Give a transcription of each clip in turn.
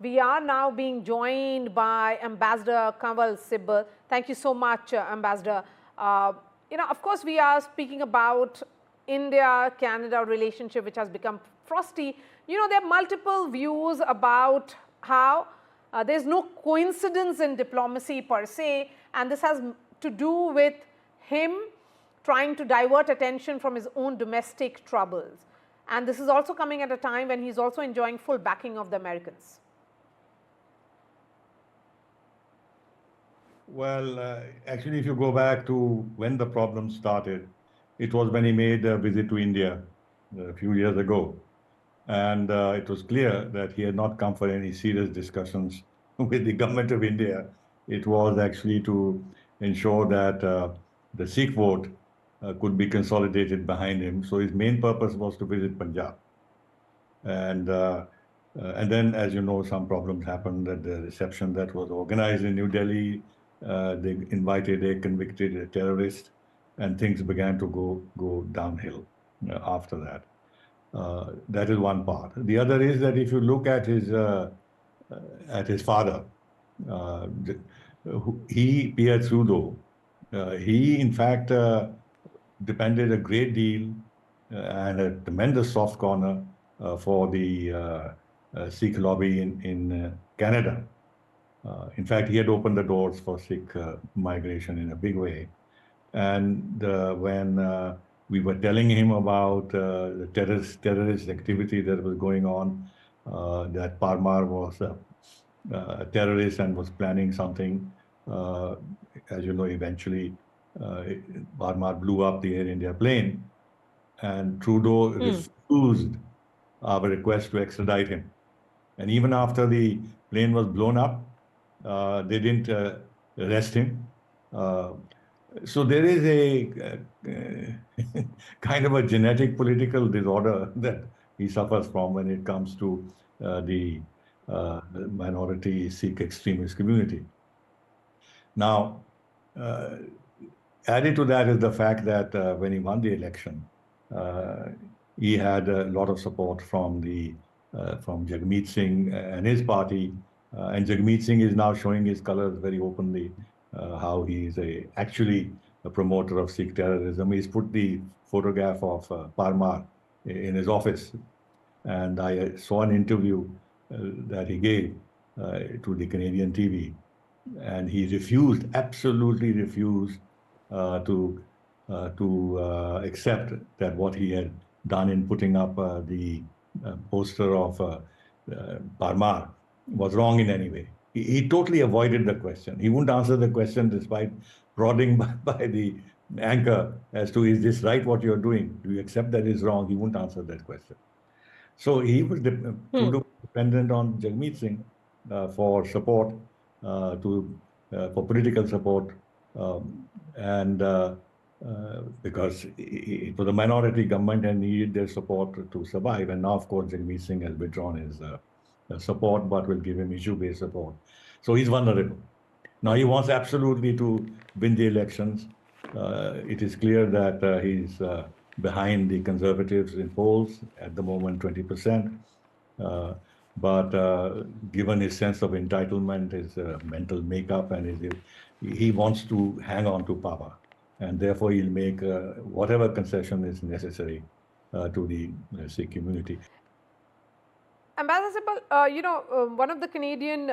We are now being joined by Ambassador Kanwal Sibal. Thank you so much, Ambassador. Of course, we are speaking about India-Canada relationship, which has become frosty. There are multiple views about how there's no coincidence in diplomacy per se, and this has to do with him trying to divert attention from his own domestic troubles. And this is also coming at a time when he's also enjoying full backing of the Americans. Well, actually, if you go back to when the problem started, it was when he made a visit to India a few years ago. And it was clear that he had not come for any serious discussions with the government of India. It was actually to ensure that the Sikh vote could be consolidated behind him. So his main purpose was to visit Punjab. And then, as you know, some problems happened at the reception that was organized in New Delhi. They invited a convicted terrorist, and things began to go downhill after that. That is one part. The other is that if you look at his father, Pierre Trudeau, he in fact depended a great deal and a tremendous soft corner for the Sikh lobby in Canada. In fact, he had opened the doors for Sikh migration in a big way. And when we were telling him about the terrorist activity that was going on, that Parmar was a terrorist and was planning something. As you know, eventually Parmar blew up the Air India plane, and Trudeau refused our request to extradite him. And even after the plane was blown up, they didn't arrest him. So there is a kind of a genetic political disorder that he suffers from when it comes to the minority Sikh extremist community. Now, added to that is the fact that when he won the election, he had a lot of support from Jagmeet Singh and his party, and Jagmeet Singh is now showing his colors very openly, how he is actually a promoter of Sikh terrorism. He's put the photograph of Parmar in his office, and I saw an interview that he gave to the Canadian TV, and he absolutely refused to accept that what he had done in putting up the poster of Parmar was wrong in any way. He totally avoided the question. He wouldn't answer the question despite prodding by the anchor as to, is this right what you're doing? Do you accept that is wrong? He wouldn't answer that question. So he was dependent on Jagmeet Singh for support, for political support, because it was a minority government and needed their support to survive. And now, of course, Jagmeet Singh has withdrawn his support, but will give him issue-based support. So he's vulnerable. Now he wants absolutely to win the elections. It is clear that he's behind the Conservatives in polls at the moment, 20%. But given his sense of entitlement, his mental makeup, and he wants to hang on to power, and therefore he'll make whatever concession is necessary to the Sikh community. Ambassador Sibal, one of the Canadian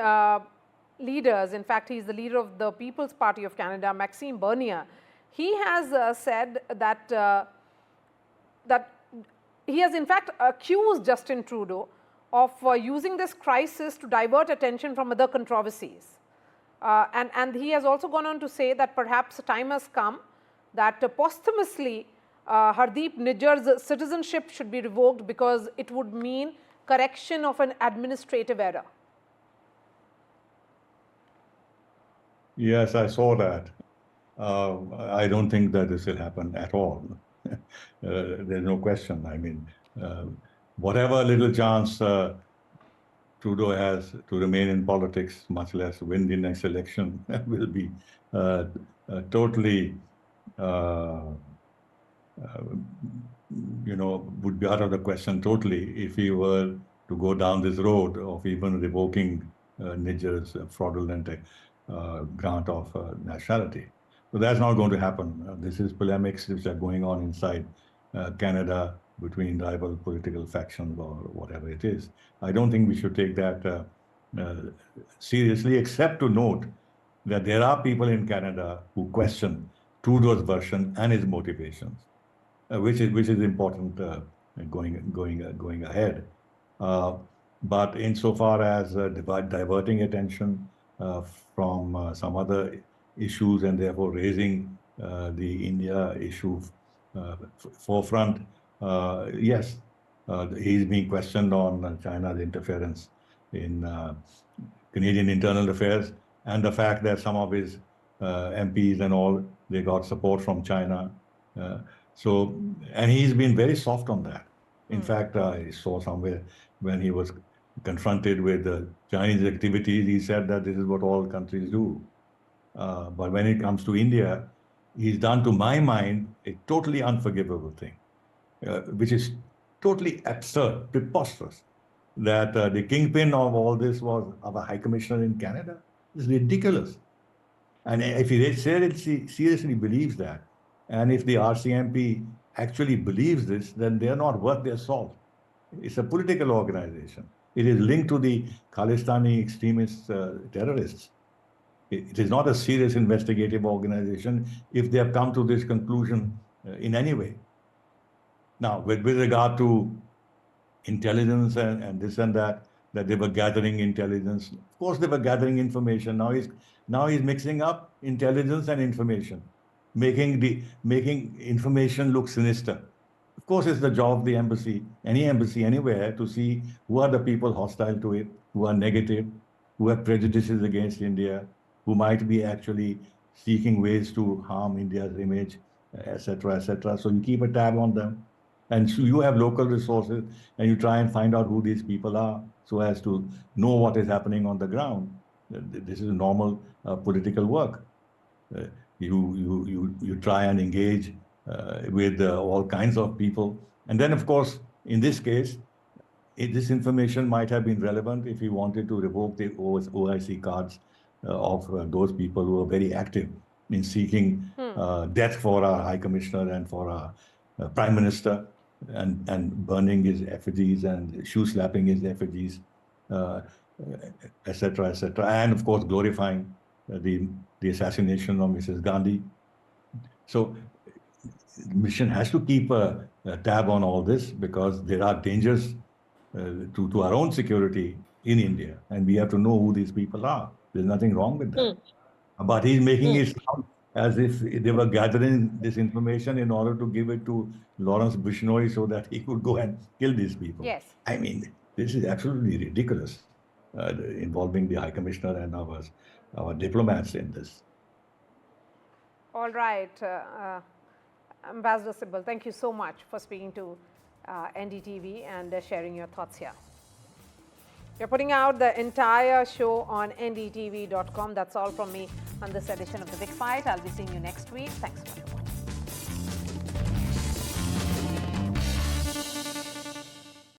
leaders, in fact, he's the leader of the People's Party of Canada, Maxime Bernier, he has said that that he has in fact accused Justin Trudeau of using this crisis to divert attention from other controversies. And he has also gone on to say that perhaps the time has come that posthumously Hardeep Nijjar's citizenship should be revoked because it would mean correction of an administrative error. Yes, I saw that. I don't think that this will happen at all. There's no question. I mean, whatever little chance Trudeau has to remain in politics, much less win the next election, will be totally, would be out of the question totally if he were to go down this road of even revoking Nijjar's fraudulent grant of nationality. So that's not going to happen. This is polemics which are going on inside Canada between rival political factions or whatever it is. I don't think we should take that seriously, except to note that there are people in Canada who question Trudeau's version and his motivations, which is important going ahead. But insofar as diverting attention from some other issues and therefore raising the India issue forefront, yes, he's being questioned on China's interference in Canadian internal affairs and the fact that some of his MPs and all, they got support from China. And he's been very soft on that. In fact, I saw somewhere when he was confronted with Chinese activities, he said that this is what all countries do. But when it comes to India, he's done, to my mind, a totally unforgivable thing, which is totally absurd, preposterous, that the kingpin of all this was our High Commissioner in Canada. It's ridiculous. And if he seriously believes that, and if the RCMP actually believes this, then they're not worth their salt. It's a political organization. It is linked to the Khalistani extremist terrorists. It is not a serious investigative organization if they have come to this conclusion in any way. Now, with regard to intelligence and this and that they were gathering intelligence. Of course, they were gathering information. Now he's mixing up intelligence and information, making information look sinister. Of course, it's the job of the embassy, any embassy anywhere, to see who are the people hostile to it, who are negative, who have prejudices against India, who might be actually seeking ways to harm India's image, etc., etc. So you keep a tab on them. And so you have local resources and you try and find out who these people are so as to know what is happening on the ground. This is normal political work. You try and engage with all kinds of people. And then, of course, in this case, this information might have been relevant if he wanted to revoke the OIC cards of those people who are very active in seeking death for our High Commissioner and for our Prime Minister, and burning his effigies and shoe slapping his effigies, etc., etc., and of course glorifying the assassination of Mrs. Gandhi. So the mission has to keep a tab on all this because there are dangers to our own security in India, and we have to know who these people are. There's nothing wrong with that. But he's making it sound as if they were gathering this information in order to give it to Lawrence Bishnoi so that he could go and kill these people. Yes. I mean, this is absolutely ridiculous, involving the High Commissioner and our diplomats in this. All right. Ambassador Sibal, thank you so much for speaking to NDTV and sharing your thoughts here. We're putting out the entire show on ndtv.com. That's all from me on this edition of The Big Fight. I'll be seeing you next week. Thanks so much.